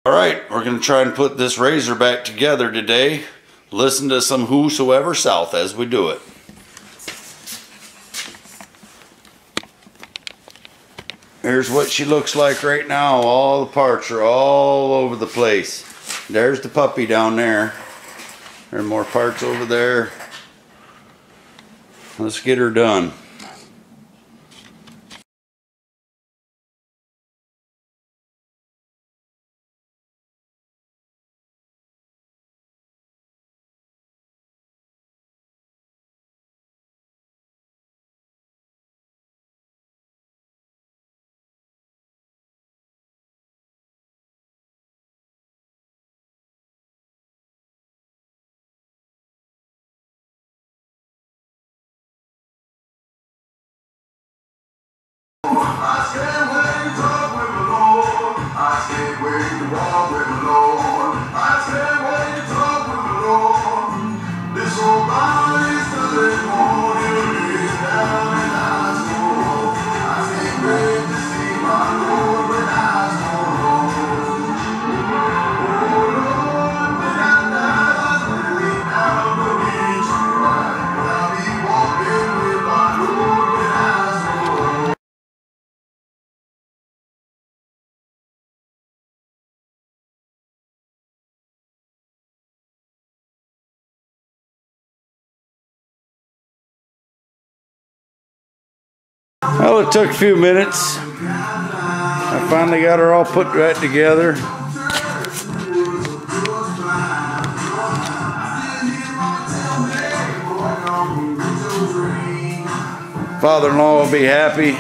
Alright, we're going to try and put this razor back together today. Listen to some Whosoever South as we do it. Here's what she looks like right now. All the parts are all over the place. There's the puppy down there. There are more parts over there. Let's get her done. I stand where you talk with the Lord. I stand where you walk with the Lord. I stand where you talk with the Lord. This old body is still in morning, down in high school. I can't wait to see my Lord when I school. Oh Lord, when I die, when we out the beach, I'll be walking with my Lord when I school. Well, it took a few minutes. I finally got her all put right together. Father-in-law will be happy.